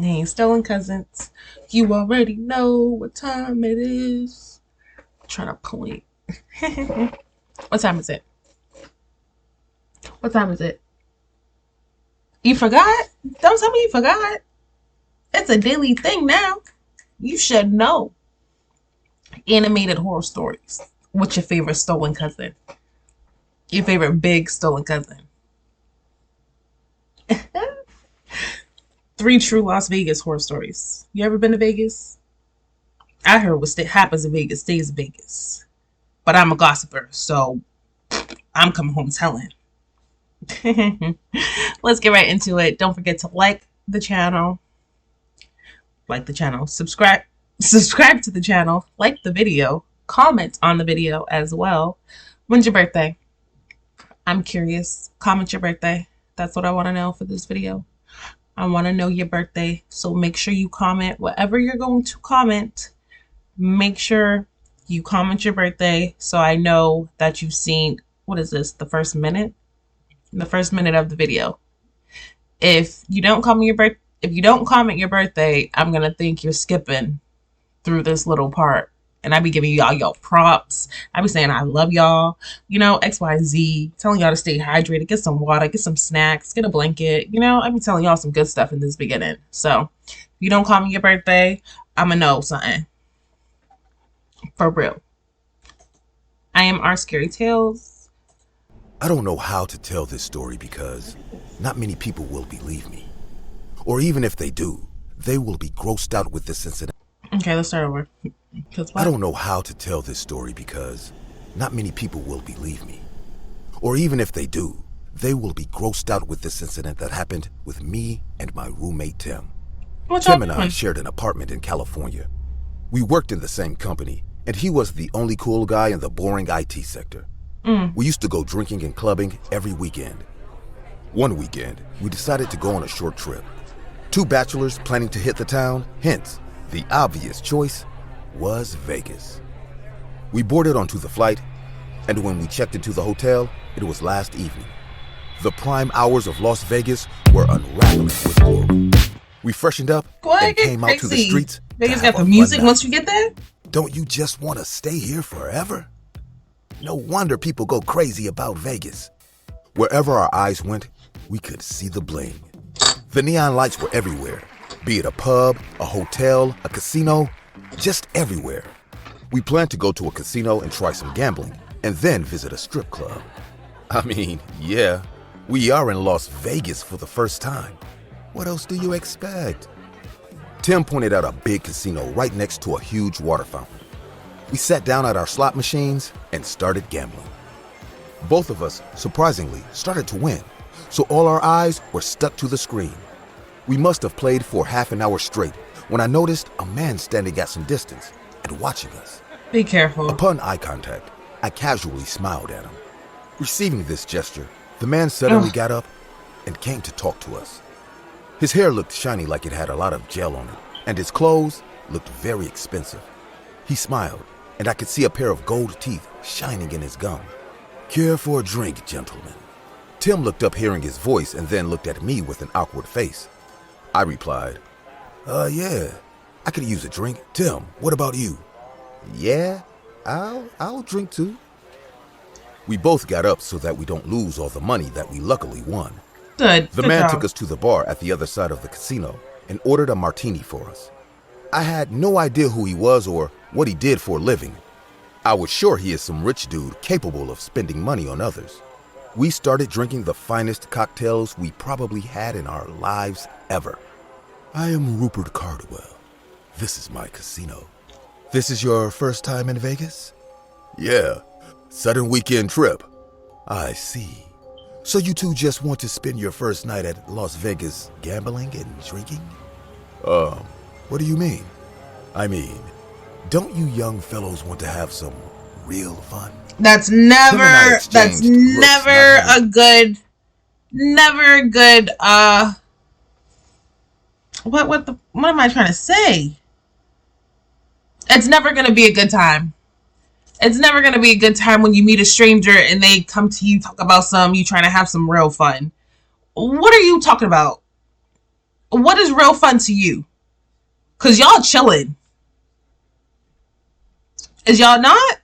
Hey, stolen cousins. You already know what time it is. Trying to point. What time is it? What time is it? You forgot? Don't tell me you forgot. It's a daily thing now. You should know. Animated horror stories. What's your favorite stolen cousin? Your favorite big stolen cousin? Three true Las Vegas horror stories. You ever been to Vegas? I heard what happens in Vegas stays in Vegas. But I'm a gossiper, so I'm coming home telling. Let's get right into it. Don't forget to like the channel, subscribe to the channel, like the video, comment on the video as well. When's your birthday? I'm curious. Comment your birthday. That's what I want to know for this video. I want to know your birthday, so make sure you comment whatever you're going to comment. Make sure you comment your birthday so I know that you've seen, what is this, the first minute? The first minute of the video. If you don't comment your birthday, I'm gonna think you're skipping through this little part, and I be giving y'all props. I be saying I love y'all, XYZ, telling y'all to stay hydrated, get some water, get some snacks, get a blanket. I be telling y'all some good stuff in this beginning. So if you don't comment your birthday, I'ma know something for real. I am our Scary Tales. I don't know how to tell this story because not many people will believe me. Or even if they do, they will be grossed out with this incident. Okay, let's start over. I don't know how to tell this story because not many people will believe me. Or even if they do, they will be grossed out with this incident that happened with me and my roommate Tim. Tim and I shared an apartment in California. We worked in the same company, and he was the only cool guy in the boring IT sector. We used to go drinking and clubbing every weekend. One weekend, we decided to go on a short trip. Two bachelors planning to hit the town, hence, the obvious choice was Vegas. We boarded onto the flight, and when we checked into the hotel, it was last evening. The prime hours of Las Vegas were unraveling with glory. We freshened up and came out to the streets. Vegas got the music once you get there? Don't you just want to stay here forever? No wonder people go crazy about Vegas. Wherever our eyes went, we could see the bling. The neon lights were everywhere, be it a pub, a hotel, a casino, just everywhere. We planned to go to a casino and try some gambling, and then visit a strip club. I mean, yeah, we are in Las Vegas for the first time. What else do you expect? Tim pointed out a big casino right next to a huge water fountain. We sat down at our slot machines and started gambling. Both of us, surprisingly, started to win, so all our eyes were stuck to the screen. We must have played for half an hour straight when I noticed a man standing at some distance and watching us. Be careful. Upon eye contact, I casually smiled at him. Receiving this gesture, the man suddenly got up and came to talk to us. His hair looked shiny like it had a lot of gel on it, and his clothes looked very expensive. He smiled, and I could see a pair of gold teeth shining in his gum. Care for a drink, gentlemen? Tim looked up hearing his voice and then looked at me with an awkward face. I replied, yeah, I could use a drink. Tim, what about you? Yeah, I'll drink too. We both got up so that we don't lose all the money that we luckily won. The man took us to the bar at the other side of the casino and ordered a martini for us. I had no idea who he was or what he did for a living. I was sure he is some rich dude capable of spending money on others. We started drinking the finest cocktails we probably had in our lives ever. I am Rupert Cardwell. This is my casino. This is your first time in Vegas? Yeah, sudden weekend trip. I see. So you two just want to spend your first night at Las Vegas gambling and drinking? What do you mean? I mean, don't you young fellows want to have some real fun? That's never a good, what am I trying to say? It's never going to be a good time. It's never going to be a good time when you meet a stranger and they come to you, talk about you trying to have some real fun. What are you talking about? What is real fun to you? Cause y'all chilling. Is y'all not?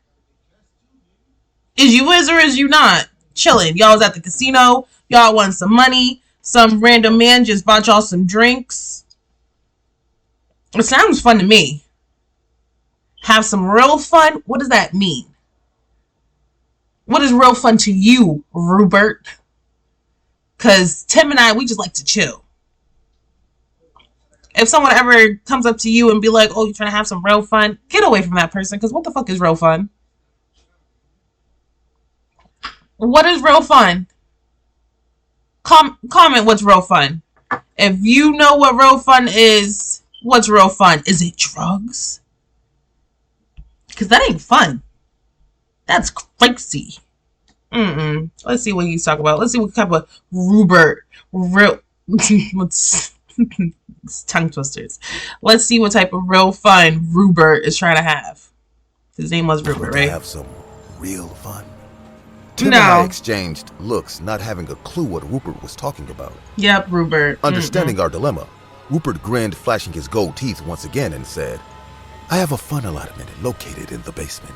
Is you is or is you not? Chilling. Y'all was at the casino. Y'all won some money. Some random man just bought y'all some drinks. It sounds fun to me. Have some real fun? What does that mean? What is real fun to you, Rupert? Because Tim and I, we just like to chill. If someone ever comes up to you and be like, oh, you're trying to have some real fun, get away from that person, because what the fuck is real fun? What is real fun? Comment what's real fun. If you know what real fun is, what's real fun? Is it drugs? Because that ain't fun. That's crazy. Let's see what he's talking about. Let's see what type of Rupert what's tongue twisters. Let's see what type of real fun Rupert is trying to have. His name was Rupert, right? Have some real fun. Tim and I exchanged looks, not having a clue what Rupert was talking about. Yep, Rupert. Understanding our dilemma, Rupert grinned, flashing his gold teeth once again, and said, I have a fun allotment located in the basement.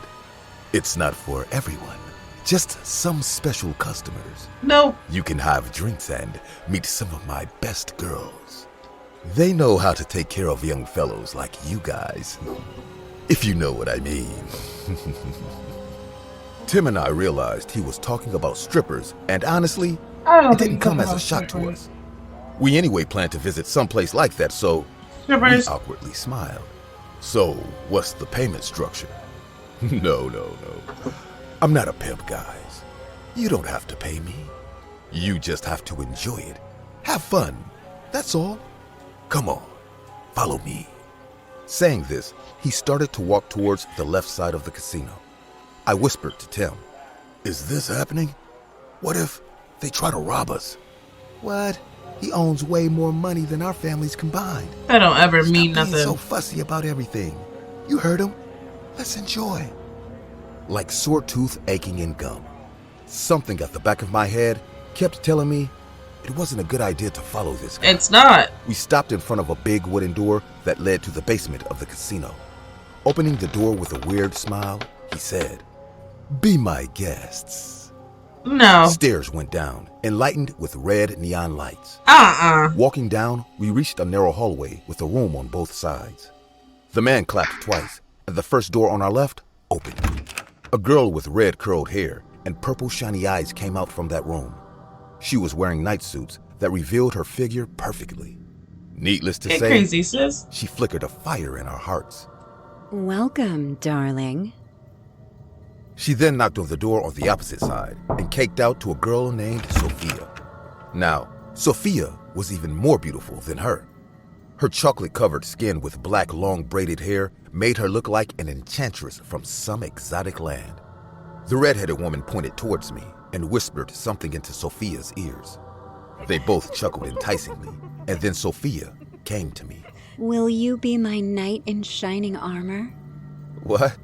It's not for everyone, just some special customers. Nope. You can have drinks and meet some of my best girls. They know how to take care of young fellows like you guys, if you know what I mean. Tim and I realized he was talking about strippers, and honestly, it didn't come as a shock to us. We anyway planned to visit someplace like that, so strippers. We awkwardly smiled. So, what's the payment structure? No. I'm not a pimp, guys. You don't have to pay me. You just have to enjoy it. Have fun. That's all. Come on, follow me. Saying this, he started to walk towards the left side of the casino. I whispered to Tim, is this happening? What if they try to rob us? What? He owns way more money than our families combined. That don't ever mean Stop nothing. being so fussy about everything. You heard him. Let's enjoy. Like sore tooth aching in gum. Something at the back of my head kept telling me it wasn't a good idea to follow this guy. It's not. We stopped in front of a big wooden door that led to the basement of the casino. Opening the door with a weird smile, he said, be my guests. No. Stairs went down, enlightened with red neon lights. Walking down, we reached a narrow hallway with a room on both sides. The man clapped twice, and the first door on our left opened. A girl with red curled hair and purple shiny eyes came out from that room. She was wearing night suits that revealed her figure perfectly. Needless to say, crazy, sis. She flickered a fire in our hearts. Welcome, darling. She then knocked on the door on the opposite side and caked out to a girl named Sophia. Now, Sophia was even more beautiful than her. Her chocolate-covered skin with black, long braided hair made her look like an enchantress from some exotic land. The red-headed woman pointed towards me and whispered something into Sophia's ears. They both chuckled enticingly, and then Sophia came to me. Will you be my knight in shining armor? What?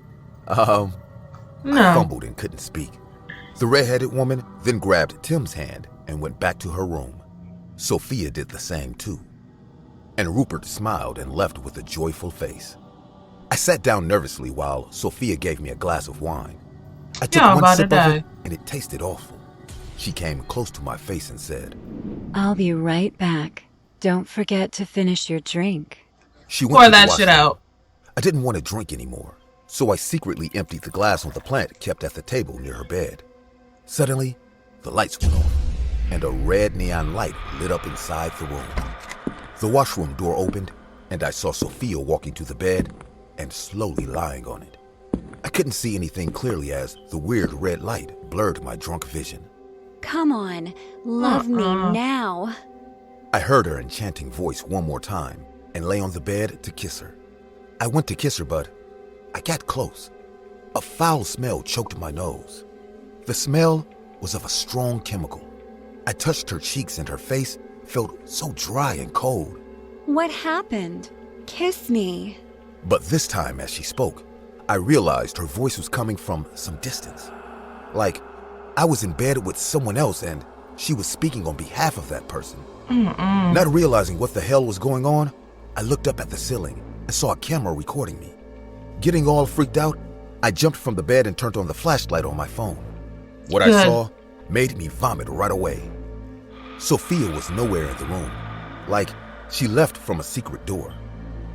No. I fumbled and couldn't speak. The red-headed woman then grabbed Tim's hand and went back to her room. Sophia did the same too. And Rupert smiled and left with a joyful face. I sat down nervously while Sophia gave me a glass of wine. I took one sip of it and it tasted awful. She came close to my face and said, I'll be right back. Don't forget to finish your drink. She went Pour that shit out. I didn't want to drink anymore, so I secretly emptied the glass on the plant kept at the table near her bed. Suddenly, the lights went off, and a red neon light lit up inside the room. The washroom door opened, and I saw Sophia walking to the bed and slowly lying on it. I couldn't see anything clearly as the weird red light blurred my drunk vision. Come on, love me now. I heard her enchanting voice one more time and lay on the bed to kiss her. I went to kiss her, but I got close. A foul smell choked my nose. The smell was of a strong chemical. I touched her cheeks and her face felt so dry and cold. What happened? Kiss me. But this time as she spoke, I realized her voice was coming from some distance. Like I was in bed with someone else and she was speaking on behalf of that person. Not realizing what the hell was going on, I looked up at the ceiling and saw a camera recording me. Getting all freaked out, I jumped from the bed and turned on the flashlight on my phone. What I saw made me vomit right away. Sophia was nowhere in the room, like she left from a secret door.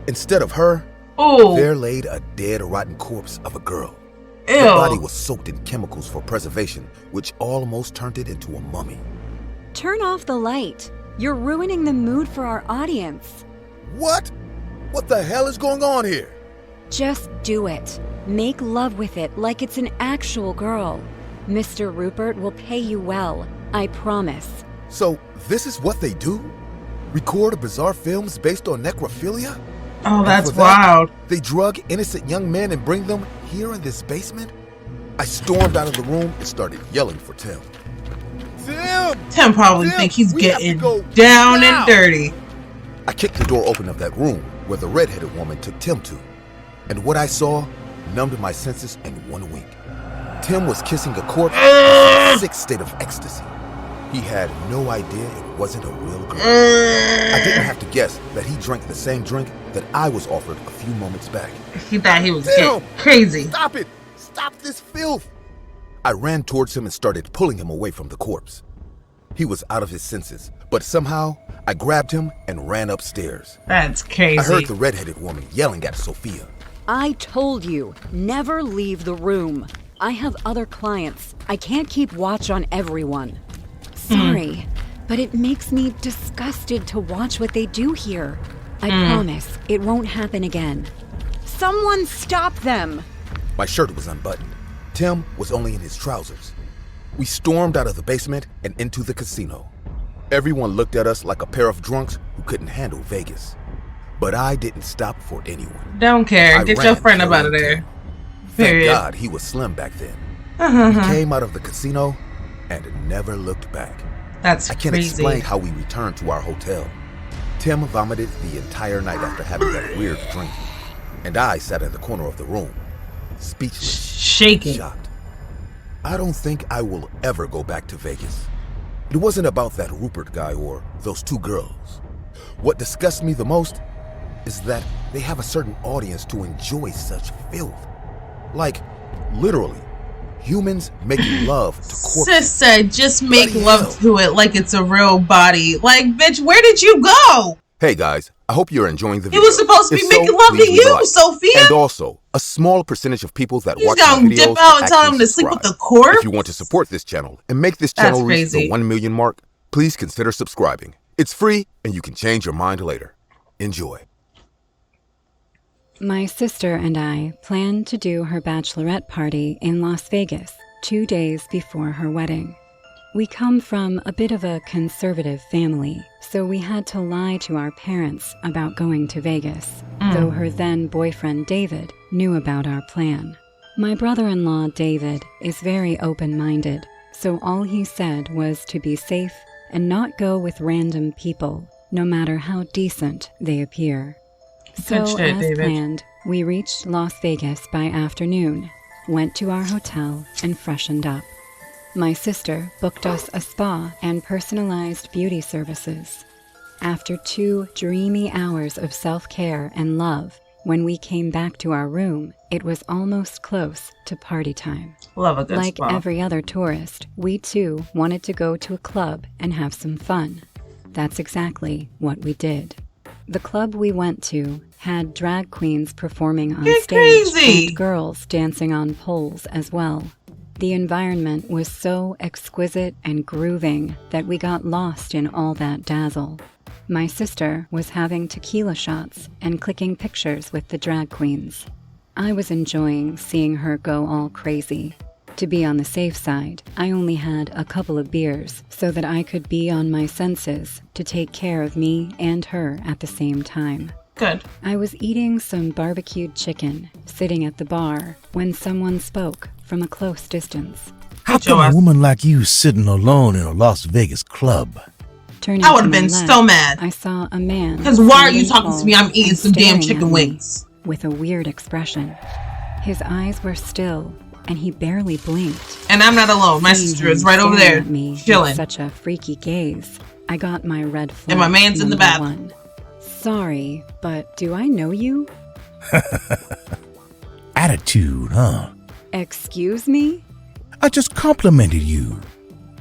Instead of her, there laid a dead, rotten corpse of a girl. Ew. The body was soaked in chemicals for preservation, which almost turned it into a mummy. Turn off the light. You're ruining the mood for our audience. What? What the hell is going on here? Just do it. Make love with it like it's an actual girl. Mr. Rupert will pay you well, I promise. So, this is what they do? Record bizarre films based on necrophilia? Oh, that's And for that, wild. They drug innocent young men and bring them here in this basement? I stormed out of the room and started yelling for Tim. Tim probably Tim, think he's we have to getting go down now. and dirty. I kicked the door open of that room where the red-headed woman took Tim to. And what I saw numbed my senses in one wink. Tim was kissing a corpse in a sick state of ecstasy. He had no idea it wasn't a real girl. I didn't have to guess that he drank the same drink that I was offered a few moments back. He thought he was Tim, getting crazy. Stop it! Stop this filth! I ran towards him and started pulling him away from the corpse. He was out of his senses, but somehow I grabbed him and ran upstairs. That's crazy. I heard the red-headed woman yelling at Sophia. I told you, never leave the room. I have other clients. I can't keep watch on everyone. Sorry, but it makes me disgusted to watch what they do here. I promise it won't happen again. Someone stop them! My shirt was unbuttoned. Tim was only in his trousers. We stormed out of the basement and into the casino. Everyone looked at us like a pair of drunks who couldn't handle Vegas. But I didn't stop for anyone. Don't care. I Get ran your friend up out of carrying there. Tim. Thank Period. God he was slim back then. We came out of the casino and never looked back. That's I can't crazy. explain how we returned to our hotel. Tim vomited the entire night after having that weird drink. And I sat in the corner of the room, speechless, Shaking. shocked. I don't think I will ever go back to Vegas. It wasn't about that Rupert guy or those two girls. What disgusts me the most is that they have a certain audience to enjoy such filth. Like, literally, humans making love to corpses. Sis said, just make Bloody love hell. to it like it's a real body. Like, bitch, where did you go? Hey guys, I hope you're enjoying the He video. was supposed to be If so, making love to please leave a you, like. Sophia. And also, a small percentage of people that He's watch my gonna videos dip out and tell actually him to sleep with subscribe. the corpse? If you want to support this channel and make this That's channel reach crazy. the 1 million mark, please consider subscribing. It's free and you can change your mind later. Enjoy. My sister and I planned to do her bachelorette party in Las Vegas 2 days before her wedding. We come from a bit of a conservative family, so we had to lie to our parents about going to Vegas, though her then boyfriend David knew about our plan. My brother-in-law David is very open-minded, so all he said was to be safe and not go with random people, no matter how decent they appear. So, Good shit, as David. planned, we reached Las Vegas by afternoon, went to our hotel, and freshened up. My sister booked us a spa and personalized beauty services. After 2 dreamy hours of self-care and love, when we came back to our room, it was almost close to party time. Love a good Like spa. every other tourist, we too wanted to go to a club and have some fun. That's exactly what we did. The club we went to had drag queens performing on Get stage crazy. and girls dancing on poles as well. The environment was so exquisite and grooving that we got lost in all that dazzle. My sister was having tequila shots and clicking pictures with the drag queens. I was enjoying seeing her go all crazy. To be on the safe side, I only had a couple of beers so that I could be on my senses to take care of me and her at the same time. Good. I was eating some barbecued chicken, sitting at the bar, when someone spoke from a close distance. How Your come ass. a woman like you sitting alone in a Las Vegas club? Turning I would to have my been left, so mad. I saw a man. Because why are you standing talking to me? tall I'm eating and some damn staring chicken at me wings. with a weird expression. His eyes were still, and he barely blinked. And I'm not alone. My Seeing sister him is right over staring there, at me with chilling. such a freaky gaze I got my red flag. And my man's in the number bathroom. 1. Sorry, but do I know you? Attitude, huh? Excuse me? I just complimented you.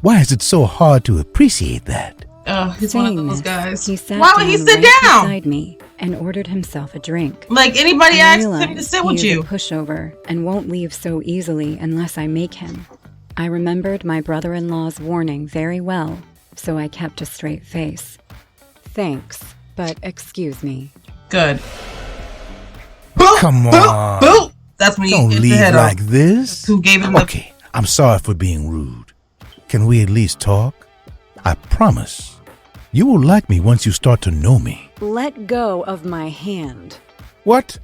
Why is it so hard to appreciate that? Oh, he's one of Saying those this, guys. He sat Why would he down sit right down? beside me and ordered himself a drink. Like anybody I asks him to realize sit he with is you. a pushover and won't leave so easily unless I make him. I remembered my brother-in-law's warning very well, so I kept a straight face. Thanks, but excuse me. Good. Boop, Come boop, on. boop. That's when you Don't hit the leave head like off. this. Who gave him the... Okay, I'm sorry for being rude. Can we at least talk? I promise. You will like me once you start to know me. Let go of my hand. What?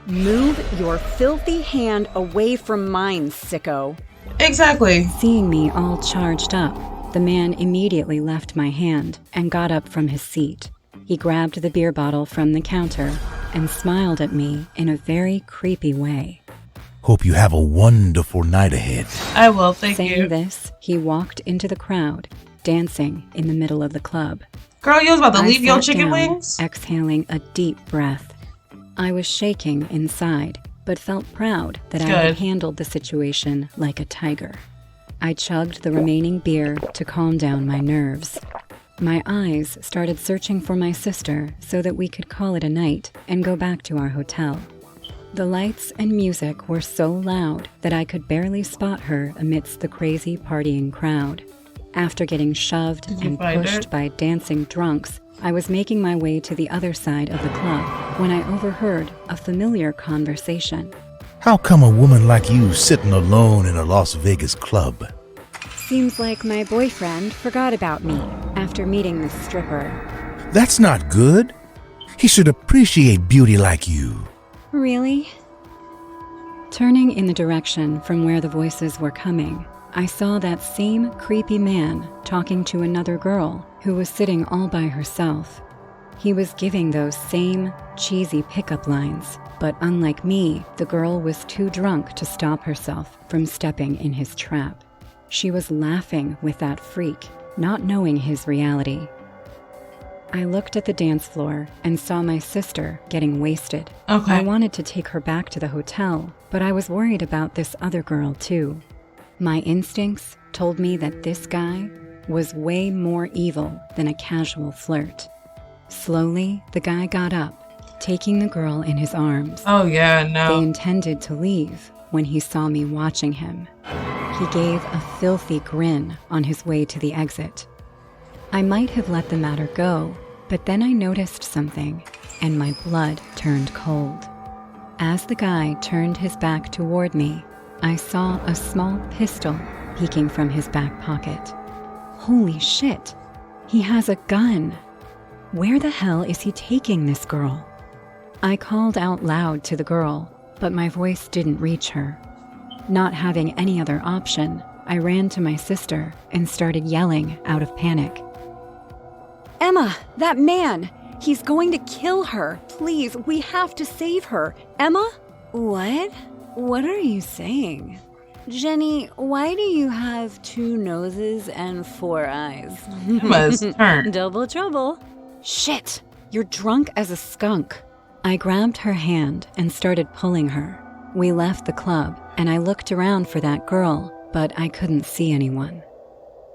Move your filthy hand away from mine, sicko. Exactly. Seeing me all charged up, the man immediately left my hand and got up from his seat. He grabbed the beer bottle from the counter and smiled at me in a very creepy way. Hope you have a wonderful night ahead. I will, thank Saying you. this, he walked into the crowd, dancing in the middle of the club. Girl, you was about to I leave your sat chicken down, wings? exhaling a deep breath. I was shaking inside, but felt proud that I Good. had handled the situation like a tiger. I chugged the remaining beer to calm down my nerves. My eyes started searching for my sister so that we could call it a night and go back to our hotel. The lights and music were so loud that I could barely spot her amidst the crazy partying crowd. After getting shoved Did you and find pushed her? by dancing drunks, I was making my way to the other side of the club when I overheard a familiar conversation. How come a woman like you sitting alone in a Las Vegas club? Seems like my boyfriend forgot about me after meeting this stripper. That's not good. He should appreciate beauty like you. Really? Turning in the direction from where the voices were coming, I saw that same creepy man talking to another girl who was sitting all by herself. He was giving those same cheesy pickup lines, but unlike me, the girl was too drunk to stop herself from stepping in his trap. She was laughing with that freak, not knowing his reality. I looked at the dance floor and saw my sister getting wasted. Okay. I wanted to take her back to the hotel, but I was worried about this other girl too. My instincts told me that this guy was way more evil than a casual flirt. Slowly, the guy got up, taking the girl in his arms. Oh, yeah, They no. intended to leave when he saw me watching him. He gave a filthy grin on his way to the exit. I might have let the matter go, but then I noticed something, and my blood turned cold. As the guy turned his back toward me, I saw a small pistol peeking from his back pocket. Holy shit! He has a gun! Where the hell is he taking this girl? I called out loud to the girl, but my voice didn't reach her. Not having any other option, I ran to my sister and started yelling out of panic. Emma, that man! He's going to kill her. Please, we have to save her. Emma? What? What are you saying? Jenny, why do you have 2 noses and 4 eyes? Emma's turn. Double trouble. Shit! You're drunk as a skunk. I grabbed her hand and started pulling her. We left the club, and I looked around for that girl, but I couldn't see anyone.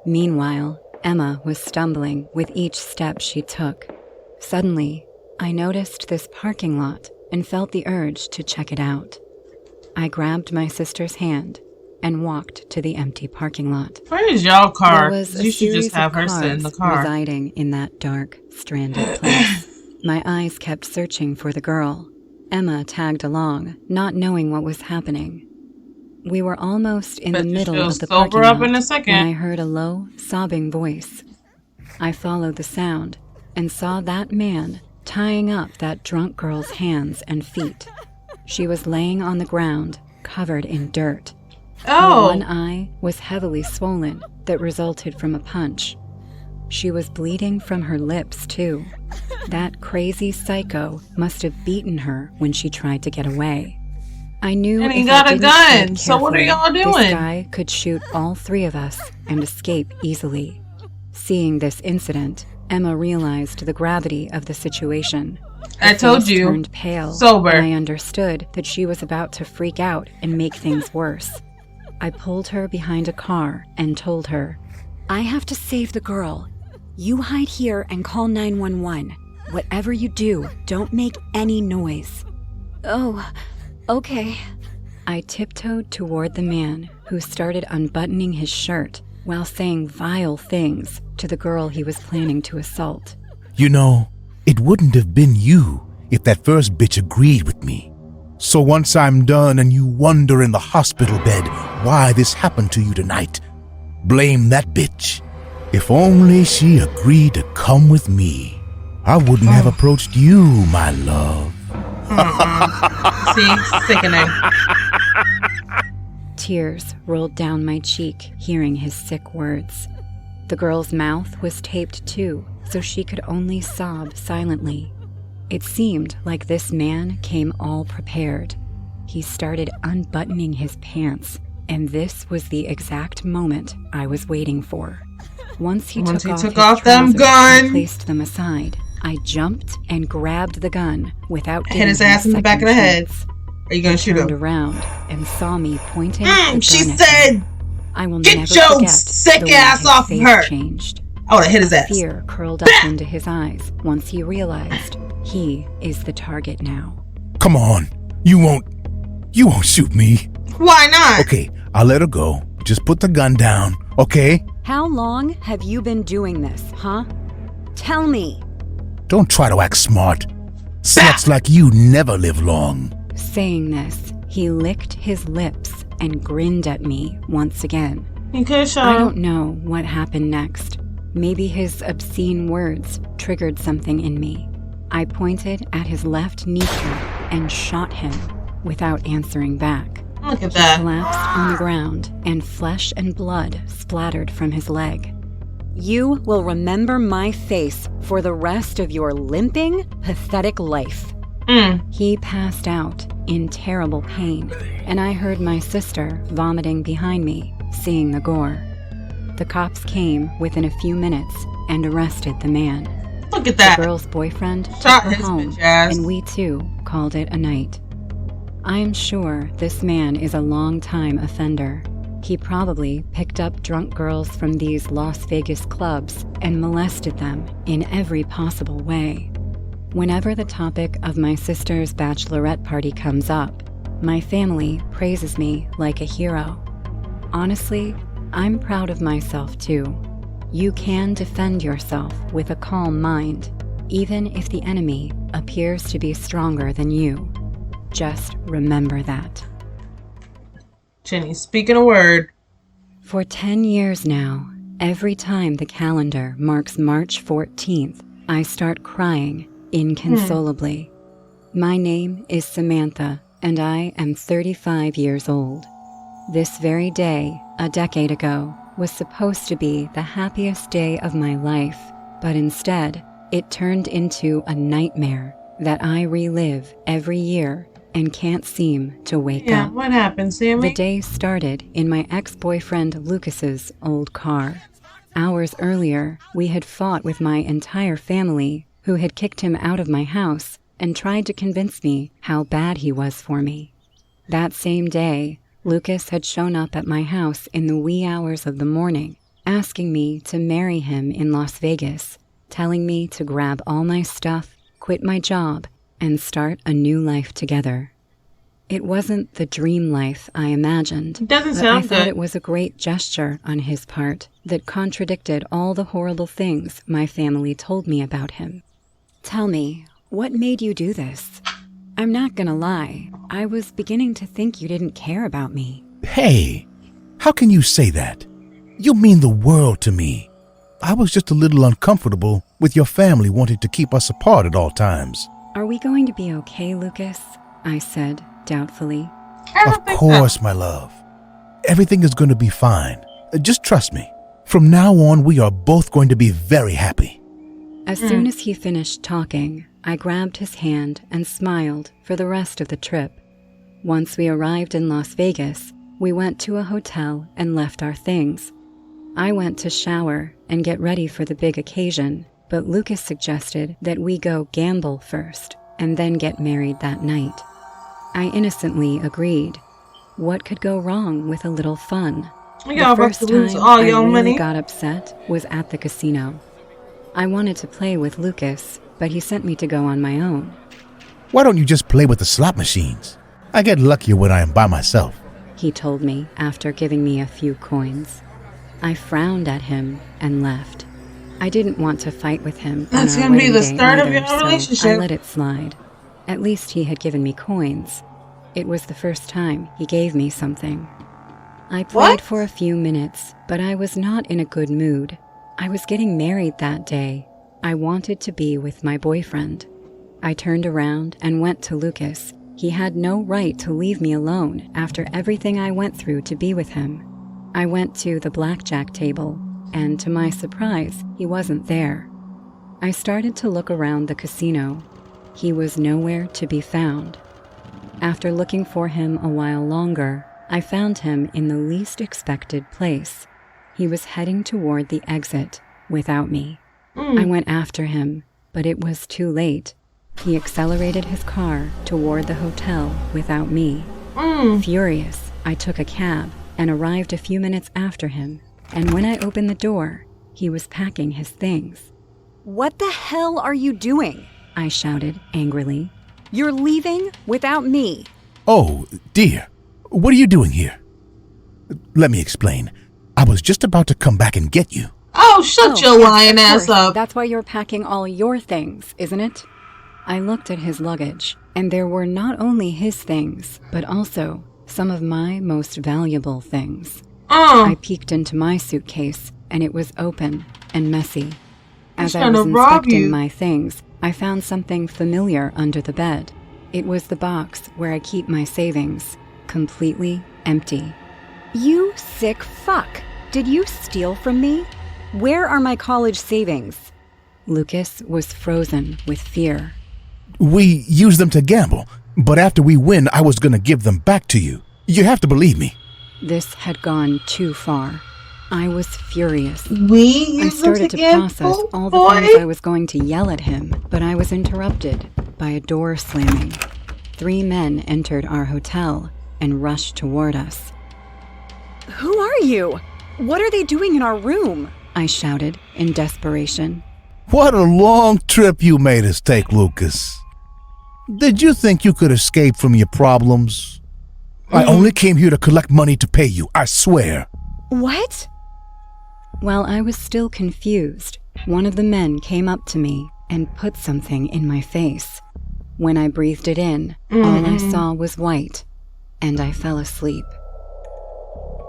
Meanwhile, Emma was stumbling with each step she took. Suddenly, I noticed this parking lot and felt the urge to check it out. I grabbed my sister's hand and walked to the empty parking lot. Where is y'all car? There was a You should series just have of her sit in the cars car. residing in that dark, stranded place. My eyes kept searching for the girl. Emma tagged along, not knowing what was happening. We were almost in Bet the you middle she'll of the sober parking up lot in a when second. I heard a low, sobbing voice. I followed the sound and saw that man tying up that drunk girl's hands and feet. She was laying on the ground, covered in dirt. Her Oh, one eye was heavily swollen that resulted from a punch. She was bleeding from her lips, too. That crazy psycho must have beaten her when she tried to get away. I knew And he if got I a didn't gun, tread so what are carefully, y'all doing? This guy could shoot all 3 of us and escape easily. Seeing this incident, Emma realized the gravity of the situation. I Her told face you. turned pale, Sober. and I understood that she was about to freak out and make things worse. I pulled her behind a car and told her, I have to save the girl. You hide here and call 911. Whatever you do, don't make any noise. Oh, okay. I tiptoed toward the man who started unbuttoning his shirt while saying vile things to the girl he was planning to assault. You know, it wouldn't have been you if that first bitch agreed with me. So once I'm done and you wonder in the hospital bed why this happened to you tonight, blame that bitch. If only she agreed to come with me, I wouldn't have approached you, my love. See, sickening. Tears rolled down my cheek hearing his sick words. The girl's mouth was taped too, so she could only sob silently. It seemed like this man came all prepared. He started unbuttoning his pants, and this was the exact moment I was waiting for. Once he took off them his trousers gun. and placed them aside, I jumped and grabbed the gun without Hit giving his him ass a in the back of the second head. chance. Are you gonna shoot Turned him? around and saw me pointing the gun She at him. said, I will "Get never your forget sick the way ass his off of face her." changed. I would've hit his ass. Fear curled up into his eyes once he realized he is the target now. Come on, you won't shoot me. Why not? Okay, I'll let her go. Just put the gun down, okay? How long have you been doing this, huh? Tell me. Don't try to act smart. Sluts like you never live long. Saying this, he licked his lips and grinned at me once again. You could've shot I him. don't know what happened next. Maybe his obscene words triggered something in me. I pointed at his left kneecap and shot him without answering back. Look at He that. collapsed on the ground and flesh and blood splattered from his leg. You will remember my face for the rest of your limping, pathetic life. He passed out in terrible pain, and I heard my sister vomiting behind me, seeing the gore. The cops came within a few minutes and arrested the man. Look at The that. girl's boyfriend took Shot her his home, bitch ass. and we too called it a night. I am sure this man is a long-time offender. He probably picked up drunk girls from these Las Vegas clubs and molested them in every possible way. Whenever the topic of my sister's bachelorette party comes up, my family praises me like a hero. Honestly, I'm proud of myself too. You can defend yourself with a calm mind, even if the enemy appears to be stronger than you. Just remember that. Jenny, speaking a word. For 10 years now, every time the calendar marks March 14th, I start crying inconsolably. My name is Samantha, and I am 35 years old. This very day, a decade ago, was supposed to be the happiest day of my life, but instead, it turned into a nightmare that I relive every year and can't seem to wake Yeah, up. what happened, Sammy? The day started in my ex-boyfriend Lucas's old car. Hours earlier, we had fought with my entire family, who had kicked him out of my house and tried to convince me how bad he was for me. That same day, Lucas had shown up at my house in the wee hours of the morning, asking me to marry him in Las Vegas, telling me to grab all my stuff, quit my job, and start a new life together. It wasn't the dream life I imagined, It doesn't but sound I thought good. it was a great gesture on his part that contradicted all the horrible things my family told me about him. Tell me, what made you do this? I'm not gonna lie, I was beginning to think you didn't care about me. Hey, how can you say that? You mean the world to me. I was just a little uncomfortable with your family wanting to keep us apart at all times. Are we going to be okay, Lucas? I said, doubtfully. I don't Of think course, my love. Everything is going to be fine. Just trust me. From now on, we are both going to be very happy. As soon as he finished talking, I grabbed his hand and smiled for the rest of the trip. Once we arrived in Las Vegas, we went to a hotel and left our things. I went to shower and get ready for the big occasion, but Lucas suggested that we go gamble first and then get married that night. I innocently agreed. What could go wrong with a little fun? Y'all The about first to lose time all I your really money. got upset was at the casino. I wanted to play with Lucas, but he sent me to go on my own. Why don't you just play with the slot machines? I get luckier when I am by myself. He told me after giving me a few coins. I frowned at him and left. I didn't want to fight with him That's on our gonna be wedding the day start of either, your so relationship. I let it slide. At least he had given me coins. It was the first time he gave me something. I played What? for a few minutes, but I was not in a good mood. I was getting married that day. I wanted to be with my boyfriend. I turned around and went to Lucas. He had no right to leave me alone after everything I went through to be with him. I went to the blackjack table, and to my surprise, he wasn't there. I started to look around the casino. He was nowhere to be found. After looking for him a while longer, I found him in the least expected place. He was heading toward the exit without me. I went after him, but it was too late. He accelerated his car toward the hotel without me. Furious, I took a cab and arrived a few minutes after him. And when I opened the door, he was packing his things. What the hell are you doing? I shouted angrily. You're leaving without me. Oh, dear. What are you doing here? Let me explain. I was just about to come back and get you. Oh, shut your yes, lying of ass course. up. That's why you're packing all your things, isn't it? I looked at his luggage, and there were not only his things, but also some of my most valuable things. I peeked into my suitcase, and it was open and messy. As I trying was to rob inspecting you. my things, I found something familiar under the bed. It was the box where I keep my savings, completely empty. You sick fuck. Did you steal from me? Where are my college savings? Lucas was frozen with fear. We use them to gamble, but after we win, I was going to give them back to you. You have to believe me. This had gone too far. I was furious. We I use them started to get process full, all the boy. things I was going to yell at him, but I was interrupted by a door slamming. 3 men entered our hotel and rushed toward us. Who are you? What are they doing in our room? I shouted in desperation. What a long trip you made us take, Lucas. Did you think you could escape from your problems? I only came here to collect money to pay you, I swear. What? While I was still confused, one of the men came up to me and put something in my face. When I breathed it in, all I saw was white, and I fell asleep.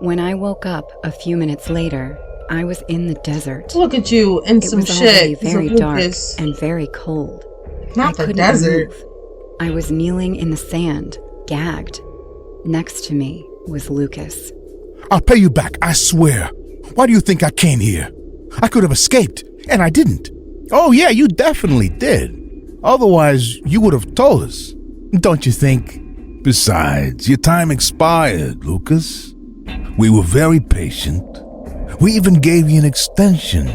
When I woke up a few minutes later, I was in the desert. Look at you in It some was already shit. very some dark Lucas. and very cold. Not I the couldn't desert. move. I was kneeling in the sand, gagged. Next to me was Lucas. I'll pay you back, I swear. Why do you think I came here? I could have escaped, and I didn't. Oh, yeah, you definitely did. Otherwise, you would have told us. Don't you think? Besides, your time expired, Lucas. We were very patient. We even gave you an extension.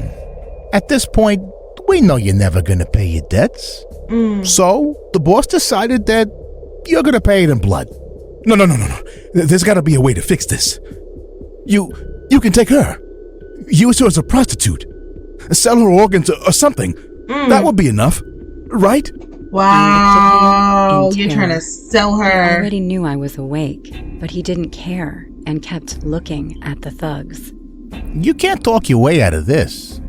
At this point, we know you're never gonna pay your debts. So, the boss decided that you're gonna pay it in blood. No. There's gotta be a way to fix this. You can take her. Use her as a prostitute. Sell her organs or something. That would be enough, right? Wow. in You're terror. trying to sell He her. already knew I was awake, but he didn't care and kept looking at the thugs. You can't talk your way out of this.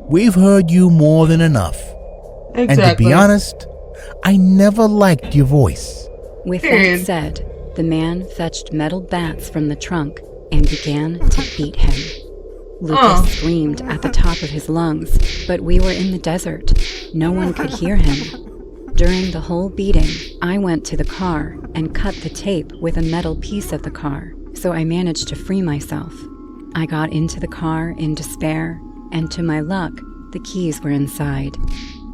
We've heard you more than enough. And to be honest, I never liked your voice. With Period. that said, the man fetched metal bats from the trunk and began to beat him. Lucas screamed at the top of his lungs, but we were in the desert. No one could hear him. During the whole beating, I went to the car and cut the tape with a metal piece of the car, so I managed to free myself. I got into the car in despair, and to my luck, the keys were inside.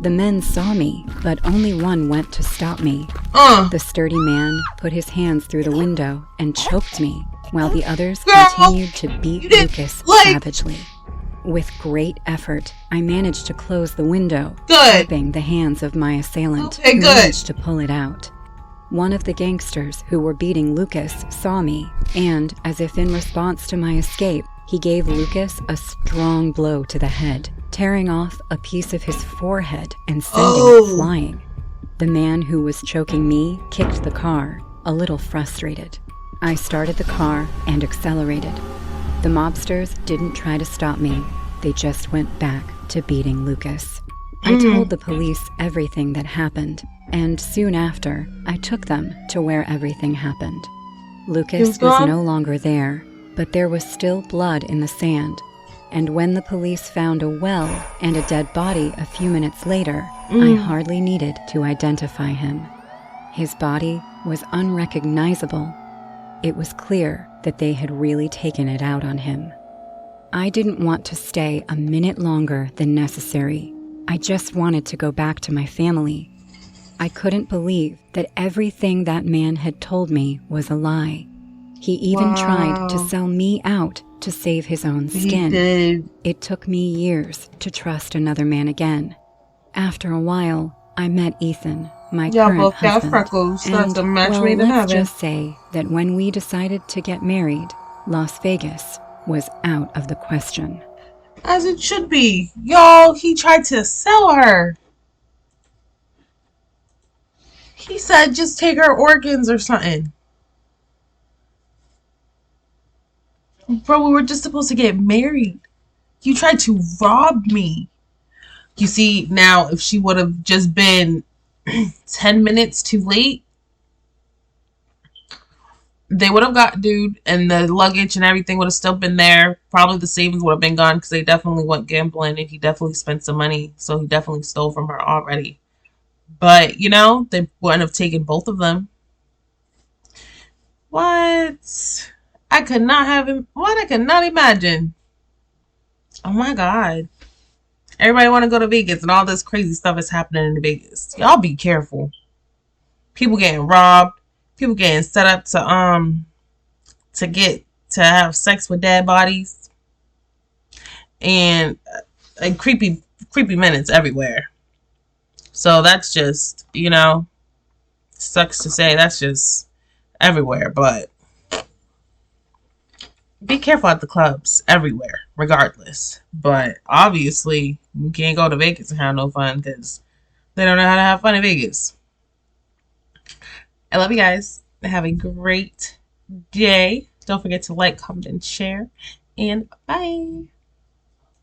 The men saw me, but only one went to stop me. The sturdy man put his hands through the window and choked me, while the others Girl, continued to beat you didn't Lucas like- savagely. With great effort, I managed to close the window, Good. gripping the hands of my assailant, Okay, who good. managed to pull it out. One of the gangsters who were beating Lucas saw me, and, as if in response to my escape, he gave Lucas a strong blow to the head, tearing off a piece of his forehead and sending it flying. The man who was choking me kicked the car, a little frustrated. I started the car and accelerated. The mobsters didn't try to stop me. They just went back to beating Lucas. I told the police everything that happened, and soon after, I took them to where everything happened. Lucas was no longer there, but there was still blood in the sand. And when the police found a well and a dead body a few minutes later, I hardly needed to identify him. His body was unrecognizable. It was clear that they had really taken it out on him. I didn't want to stay a minute longer than necessary. I just wanted to go back to my family. I couldn't believe that everything that man had told me was a lie. He even tried to sell me out to save his own skin. He did. It took me years to trust another man again. After a while, I met Ethan, my Y'all current both got husband. freckles. That's a match well, made in let's heaven. just say that when we decided to get married, Las Vegas was out of the question. As it should be. Y'all, he tried to sell her. He said just take her organs or something. Bro, we were just supposed to get married. You tried to rob me. You see, now if she would have just been 10 minutes too late, they would have got dude and the luggage and everything would have still been there. Probably the savings would have been gone because they definitely went gambling and he definitely spent some money. So he definitely stole from her already. But, you know, they wouldn't have taken both of them. What? I could not have him. What? I could not imagine. Oh my God. Everybody want to go to Vegas and all this crazy stuff is happening in Vegas. Y'all be careful. People getting robbed. People getting set up to have sex with dead bodies. And creepy minutes everywhere. So that's just, you know, sucks to say, that's just everywhere, but be careful at the clubs everywhere, regardless. But obviously, you can't go to Vegas and have no fun because they don't know how to have fun in Vegas. I love you guys. Have a great day. Don't forget to like, comment, and share. And bye.